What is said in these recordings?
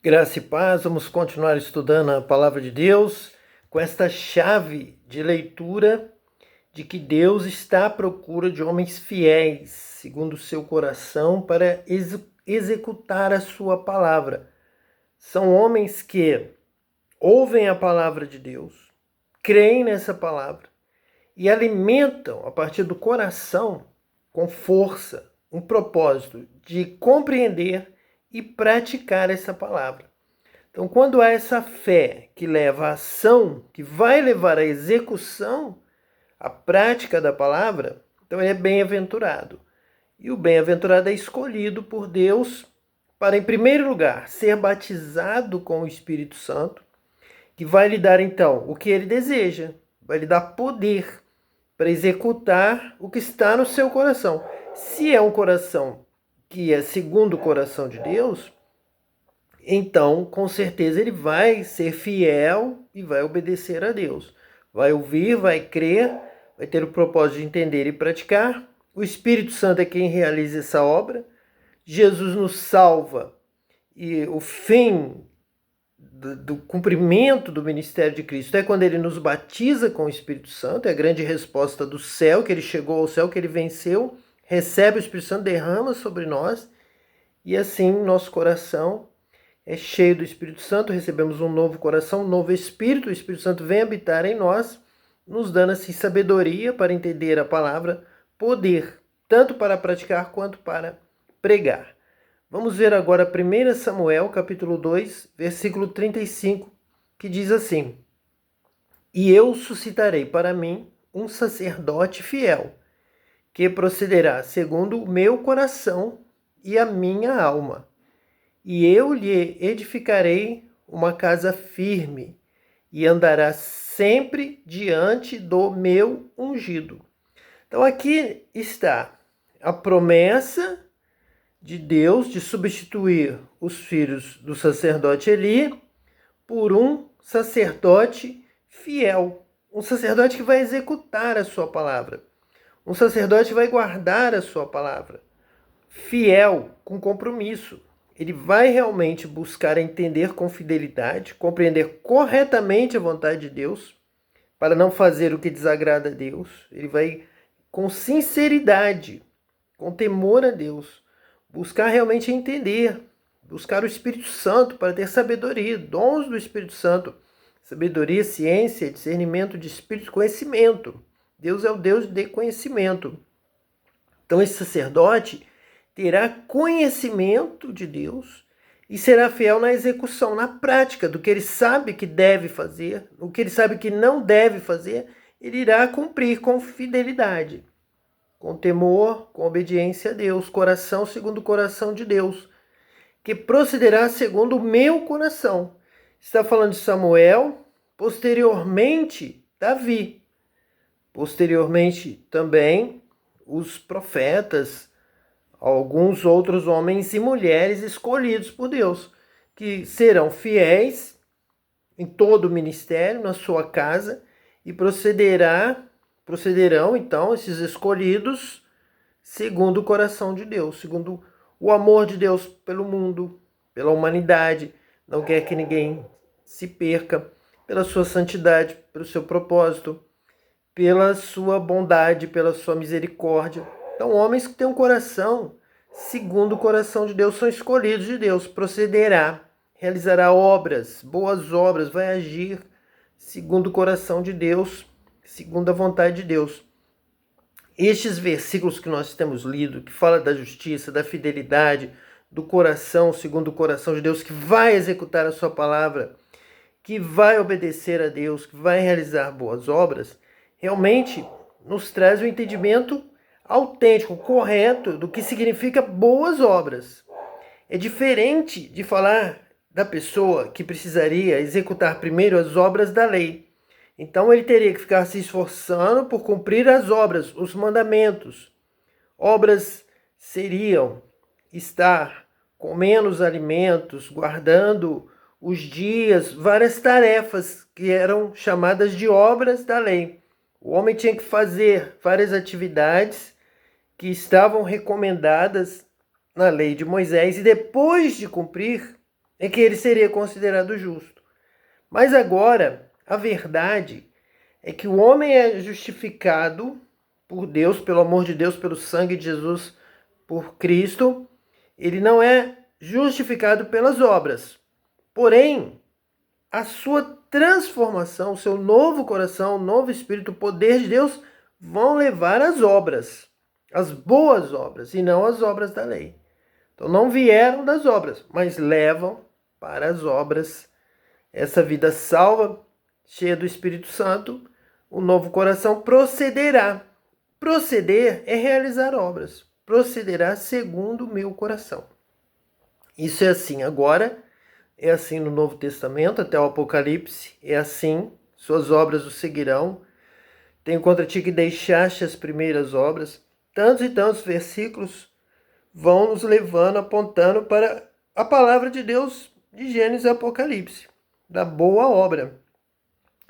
Graça e paz, vamos continuar estudando a palavra de Deus com esta chave de leitura de que Deus está à procura de homens fiéis, segundo o seu coração, para executar a sua palavra. São homens que ouvem a palavra de Deus, creem nessa palavra e alimentam a partir do coração com força um propósito de compreender e praticar essa palavra. Então, quando há essa fé que leva à ação, que vai levar à execução, à prática da palavra, então ele é bem-aventurado. E o bem-aventurado é escolhido por Deus para, em primeiro lugar, ser batizado com o Espírito Santo, que vai lhe dar, então, o que ele deseja, vai lhe dar poder para executar o que está no seu coração. Se é um coração que é segundo o coração de Deus, então, com certeza, ele vai ser fiel e vai obedecer a Deus. Vai ouvir, vai crer, vai ter o propósito de entender e praticar. O Espírito Santo é quem realiza essa obra. Jesus nos salva e o fim do cumprimento do ministério de Cristo é quando ele nos batiza com o Espírito Santo. É a grande resposta do céu, que ele chegou ao céu, que ele venceu, recebe o Espírito Santo, derrama sobre nós e assim nosso coração é cheio do Espírito Santo, recebemos um novo coração, um novo Espírito, o Espírito Santo vem habitar em nós, nos dando assim sabedoria para entender a palavra, poder, tanto para praticar quanto para pregar. Vamos ver agora 1 Samuel, capítulo 2, versículo 35, que diz assim: E eu suscitarei para mim um sacerdote fiel, que procederá segundo o meu coração e a minha alma. E eu lhe edificarei uma casa firme, e andará sempre diante do meu ungido. Então aqui está a promessa de Deus de substituir os filhos do sacerdote Eli por um sacerdote fiel. Um sacerdote que vai executar a sua palavra. Um sacerdote que vai guardar a sua palavra. Fiel, com compromisso. Ele vai realmente buscar entender com fidelidade, compreender corretamente a vontade de Deus, para não fazer o que desagrada a Deus. Ele vai, com sinceridade, com temor a Deus, buscar realmente entender, buscar o Espírito Santo para ter sabedoria, dons do Espírito Santo, sabedoria, ciência, discernimento de espírito, conhecimento. Deus é o Deus de conhecimento. Então esse sacerdote terá conhecimento de Deus e será fiel na execução, na prática do que ele sabe que deve fazer, o que ele sabe que não deve fazer, ele irá cumprir com fidelidade, com temor, com obediência a Deus, coração segundo o coração de Deus, que procederá segundo o meu coração. Está falando de Samuel, posteriormente Davi, posteriormente também os profetas, alguns outros homens e mulheres escolhidos por Deus, que serão fiéis em todo o ministério, na sua casa, e procederão então esses escolhidos segundo o coração de Deus, segundo o amor de Deus pelo mundo, pela humanidade, não quer que ninguém se perca, pela sua santidade, pelo seu propósito, pela sua bondade, pela sua misericórdia. Então, homens que têm um coração segundo o coração de Deus, são escolhidos de Deus, procederá, realizará obras, boas obras, vai agir segundo o coração de Deus, segundo a vontade de Deus. Estes versículos que nós temos lido, que fala da justiça, da fidelidade, do coração, segundo o coração de Deus, que vai executar a sua palavra, que vai obedecer a Deus, que vai realizar boas obras, realmente nos traz um entendimento autêntico, correto do que significa boas obras. É diferente de falar da pessoa que precisaria executar primeiro as obras da lei. Então ele teria que ficar se esforçando por cumprir as obras, os mandamentos. Obras seriam estar comendo os alimentos, guardando os dias, várias tarefas que eram chamadas de obras da lei. O homem tinha que fazer várias atividades que estavam recomendadas na lei de Moisés, e depois de cumprir é que ele seria considerado justo. Mas agora, a verdade é que o homem é justificado por Deus, pelo amor de Deus, pelo sangue de Jesus, por Cristo. Ele não é justificado pelas obras. Porém, a sua transformação, o seu novo coração, o novo espírito, o poder de Deus vão levar às obras, as boas obras, e não as obras da lei. Então não vieram das obras, mas levam para as obras. Essa vida salva, cheia do Espírito Santo, o novo coração procederá. Proceder é realizar obras. Procederá segundo o meu coração. Isso é assim agora, é assim no Novo Testamento, até o Apocalipse, é assim, suas obras o seguirão. Tenho contra ti que deixaste as primeiras obras. Tantos e tantos versículos vão nos levando, apontando para a palavra de Deus de Gênesis e Apocalipse, da boa obra,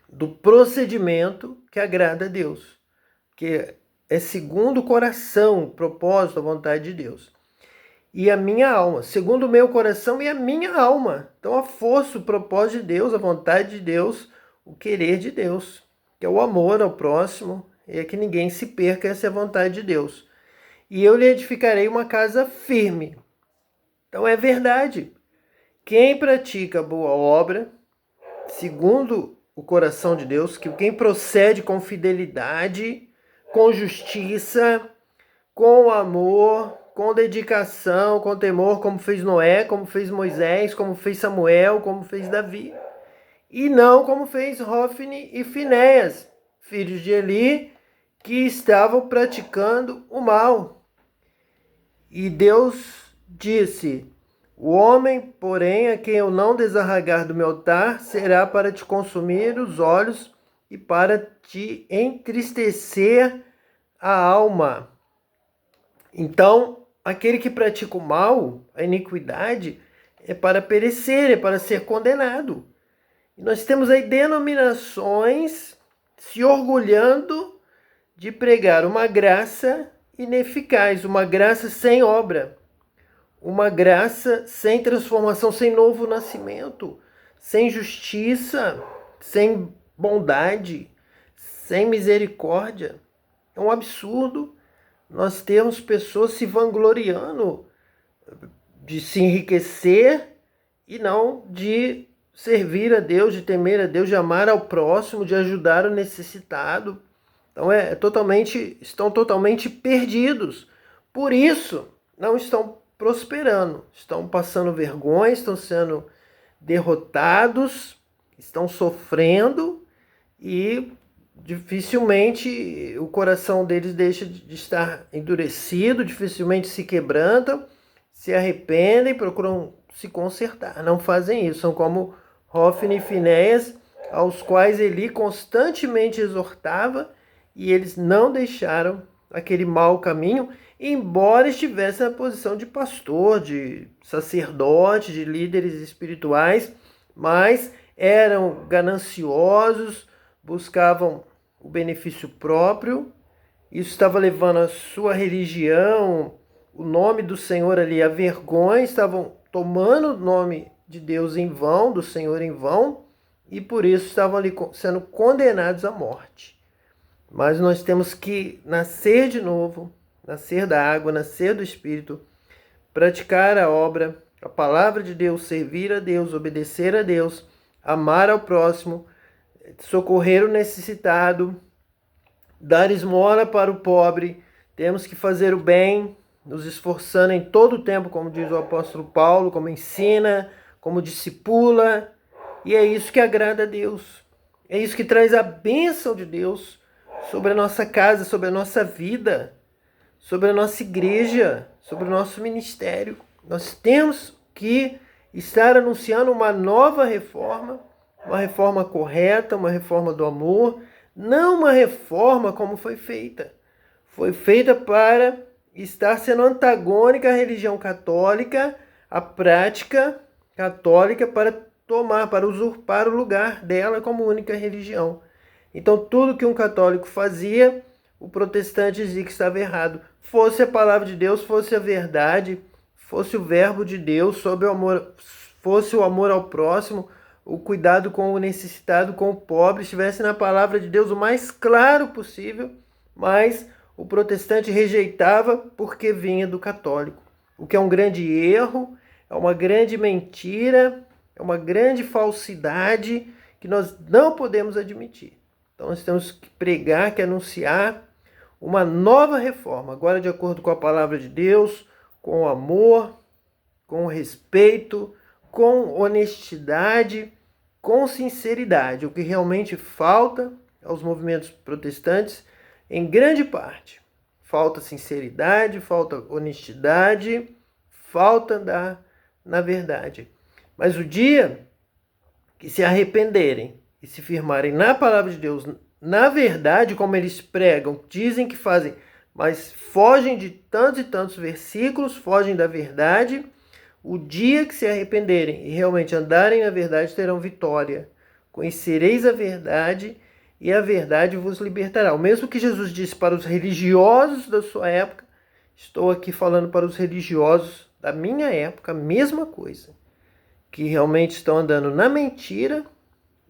do procedimento que agrada a Deus, que é segundo o coração, o propósito, a vontade de Deus. E a minha alma, segundo o meu coração e a minha alma. Então a força, o propósito de Deus, a vontade de Deus, o querer de Deus, que é o amor ao próximo, é que ninguém se perca, essa é a vontade de Deus. E eu lhe edificarei uma casa firme. Então é verdade. Quem pratica boa obra, segundo o coração de Deus, que quem procede com fidelidade, com justiça, com amor, com dedicação, com temor, como fez Noé, como fez Moisés, como fez Samuel, como fez Davi. E não como fez Hofni e Finéias, filhos de Eli, que estavam praticando o mal. E Deus disse: o homem, porém, a quem eu não desarraigar do meu altar, será para te consumir os olhos e para te entristecer a alma. Então, aquele que pratica o mal, a iniquidade, é para perecer, é para ser condenado. E nós temos aí denominações se orgulhando de pregar uma graça ineficaz, uma graça sem obra, uma graça sem transformação, sem novo nascimento, sem justiça, sem bondade, sem misericórdia. É um absurdo nós termos pessoas se vangloriando de se enriquecer e não de servir a Deus, de temer a Deus, de amar ao próximo, de ajudar o necessitado. Então estão totalmente perdidos. Por isso, não estão prosperando, estão passando vergonha, estão sendo derrotados, estão sofrendo e dificilmente o coração deles deixa de estar endurecido, dificilmente se quebrantam, se arrependem, procuram se consertar. Não fazem isso, são como Hofni e Finéias, aos quais Eli constantemente exortava, e eles não deixaram aquele mau caminho, embora estivessem na posição de pastor, de sacerdote, de líderes espirituais, mas eram gananciosos, buscavam o benefício próprio. Isso estava levando a sua religião, o nome do Senhor ali à vergonha, estavam tomando o nome de Deus em vão, do Senhor em vão, e por isso estavam ali sendo condenados à morte. Mas nós temos que nascer de novo, nascer da água, nascer do Espírito, praticar a obra, a palavra de Deus, servir a Deus, obedecer a Deus, amar ao próximo, socorrer o necessitado, dar esmola para o pobre. Temos que fazer o bem, nos esforçando em todo o tempo, como diz o apóstolo Paulo, como ensina, como discipula. E é isso que agrada a Deus. É isso que traz a bênção de Deus sobre a nossa casa, sobre a nossa vida, sobre a nossa igreja, sobre o nosso ministério. Nós temos que estar anunciando uma nova reforma, uma reforma correta, uma reforma do amor, não uma reforma como foi feita. Foi feita para estar sendo antagônica à religião católica, à prática católica, para usurpar o lugar dela como única religião. Então, tudo que um católico fazia, o protestante dizia que estava errado. Fosse a palavra de Deus, fosse a verdade, fosse o verbo de Deus, fosse o amor ao próximo, o cuidado com o necessitado, com o pobre, estivesse na palavra de Deus o mais claro possível, mas o protestante rejeitava porque vinha do católico. O que é um grande erro, é uma grande mentira, é uma grande falsidade que nós não podemos admitir. Então nós temos que pregar, que anunciar uma nova reforma, agora de acordo com a palavra de Deus, com amor, com respeito, com honestidade, com sinceridade. O que realmente falta aos movimentos protestantes, em grande parte, falta sinceridade, falta honestidade, falta andar na verdade. Mas o dia que se arrependerem e se firmarem na palavra de Deus, na verdade, como eles pregam, dizem que fazem, mas fogem de tantos e tantos versículos, fogem da verdade, o dia que se arrependerem e realmente andarem na verdade, terão vitória. Conhecereis a verdade e a verdade vos libertará. O mesmo que Jesus disse para os religiosos da sua época, estou aqui falando para os religiosos da minha época, a mesma coisa. Que realmente estão andando na mentira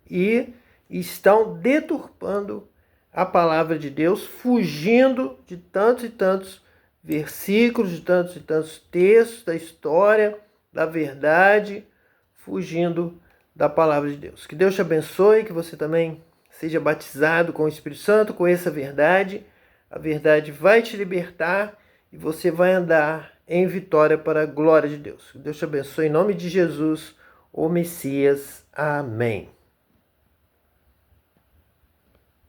e estão deturpando a palavra de Deus, fugindo de tantos e tantos versículos, de tantos e tantos textos da história, da verdade, fugindo da palavra de Deus. Que Deus te abençoe, que você também seja batizado com o Espírito Santo, conheça a verdade vai te libertar e você vai andar em vitória para a glória de Deus. Que Deus te abençoe em nome de Jesus, o Messias. Amém.